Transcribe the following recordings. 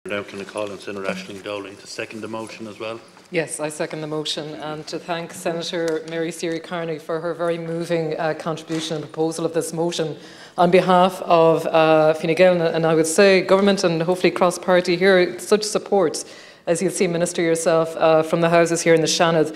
Now can I call on Senator Aisling Dolan to second the motion as well? Yes, I second the motion, and to thank Senator Mary Siri Carney for her very moving contribution and proposal of this motion on behalf of Fine Gael, and I would say government and hopefully cross-party here, such support, as you'll see, Minister, yourself, from the houses here in the Shannon.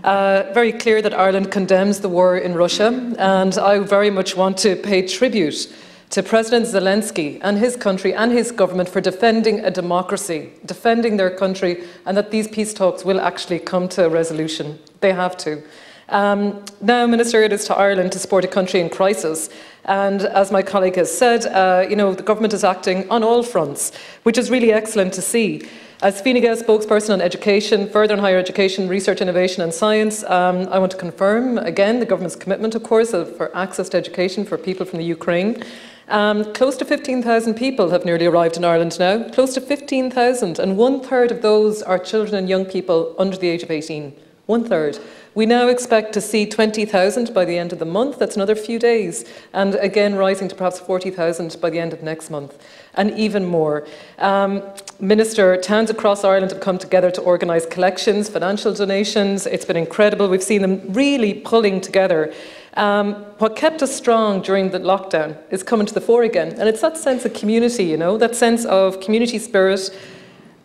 Very clear that Ireland condemns the war in Russia, and I very much want to pay tribute to President Zelensky and his country and his government for defending a democracy, defending their country, and that these peace talks will actually come to a resolution. They have to. Now, Minister, it is to Ireland to support a country in crisis. And as my colleague has said, the government is acting on all fronts, which is really excellent to see. As Fine Gael spokesperson on education, further and higher education, research, innovation and science, I want to confirm again the government's commitment, of course, for access to education for people from the Ukraine. Close to 15,000 people have nearly arrived in Ireland now, close to 15,000, and 1/3 of those are children and young people under the age of 18. 1/3. We now expect to see 20,000 by the end of the month. That's another few days. And again, rising to perhaps 40,000 by the end of next month. And even more. Minister, towns across Ireland have come together to organise collections, financial donations. It's been incredible. We've seen them really pulling together. What kept us strong during the lockdown is coming to the fore again. And it's that sense of community, that sense of community spirit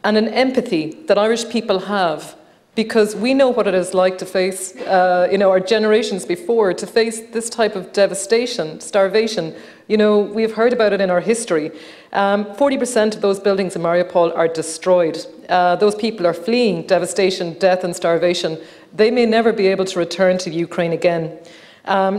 and an empathy that Irish people have, because we know what it is like to face, our generations before, to face this type of devastation, starvation. We've heard about it in our history. 40% of those buildings in Mariupol are destroyed. Those people are fleeing devastation, death and starvation. They may never be able to return to Ukraine again.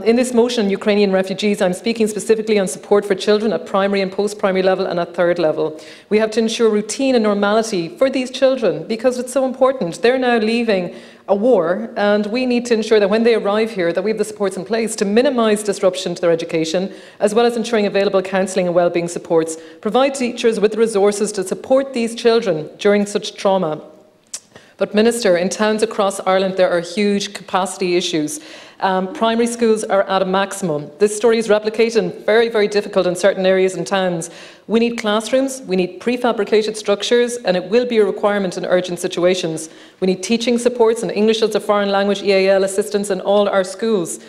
In this motion on Ukrainian refugees, I'm speaking specifically on support for children at primary and post-primary level and at third level. We have to ensure routine and normality for these children because it's so important. They're now leaving a war, and we need to ensure that when they arrive here that we have the supports in place to minimise disruption to their education, as well as ensuring available counselling and wellbeing supports, provide teachers with the resources to support these children during such trauma. But Minister, in towns across Ireland there are huge capacity issues. Primary schools are at a maximum. This story is replicated and very, very difficult in certain areas and towns. We need classrooms, we need prefabricated structures, and it will be a requirement in urgent situations. We need teaching supports and English as a foreign language EAL assistance in all our schools.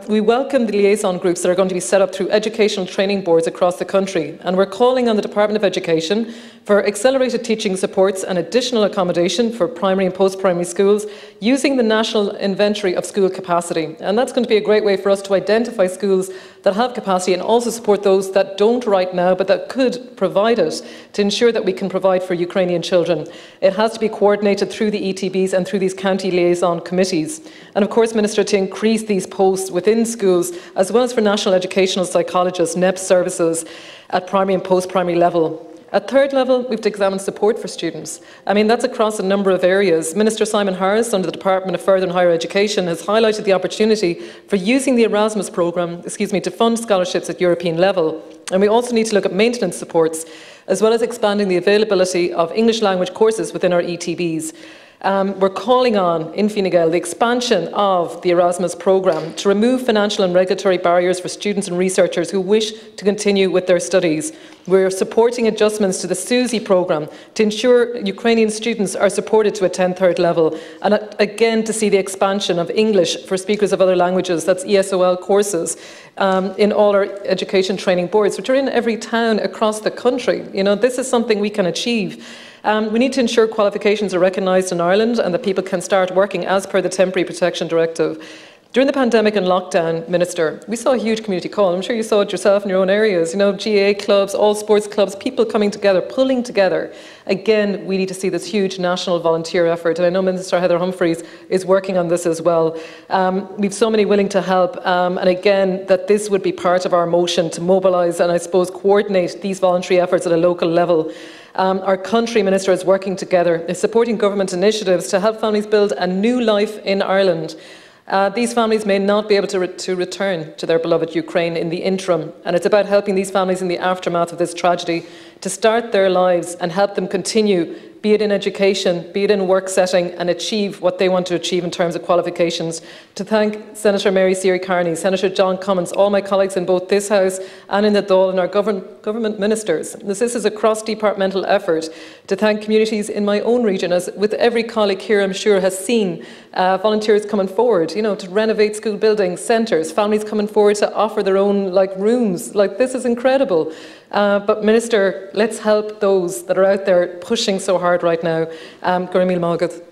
We welcome the liaison groups that are going to be set up through educational training boards across the country, and we're calling on the Department of Education for accelerated teaching supports and additional accommodation for primary and post-primary schools using the National Inventory of School Capacity. And that's going to be a great way for us to identify schools that have capacity and also support those that don't right now but that could provide it to ensure that we can provide for Ukrainian children. It has to be coordinated through the ETBs and through these county liaison committees. And of course, Minister, to increase these posts within schools as well as for national educational psychologists, NEP services at primary and post-primary level. At third level, we've examined support for students. That's across a number of areas. Minister Simon Harris, under the Department of Further and Higher Education, has highlighted the opportunity for using the Erasmus programme, to fund scholarships at European level. And we also need to look at maintenance supports, as well as expanding the availability of English language courses within our ETBs. We're calling on, in Fine Gael, the expansion of the Erasmus programme to remove financial and regulatory barriers for students and researchers who wish to continue with their studies. We're supporting adjustments to the SUSI programme to ensure Ukrainian students are supported to attend third level, and again to see the expansion of English for speakers of other languages, that's ESOL courses, in all our education training boards, which are in every town across the country. This is something we can achieve. We need to ensure qualifications are recognised in Ireland and that people can start working as per the Temporary Protection Directive. During the pandemic and lockdown, Minister, we saw a huge community call. I'm sure you saw it yourself in your own areas. GAA clubs, all sports clubs, people coming together, pulling together. Again, we need to see this huge national volunteer effort. And I know Minister Heather Humphreys is working on this as well. We've so many willing to help. And again, that this would be part of our motion to mobilise and I suppose coordinate these voluntary efforts at a local level. Our country, Minister, is working together, is supporting government initiatives to help families build a new life in Ireland. These families may not be able to return to their beloved Ukraine in the interim, and it's about helping these families in the aftermath of this tragedy to start their lives and help them continue, be it in education, be it in work setting, and achieve what they want to achieve in terms of qualifications. To thank Senator Mary Siri Kearney, Senator John Cummins, all my colleagues in both this House and in the Dáil, and our government ministers. This is a cross-departmental effort. To thank communities in my own region, as with every colleague here I'm sure has seen volunteers coming forward, to renovate school buildings, centres, families coming forward to offer their own rooms. This is incredible. But Minister, let's help those that are out there pushing so hard right now. Gurmil Malgath.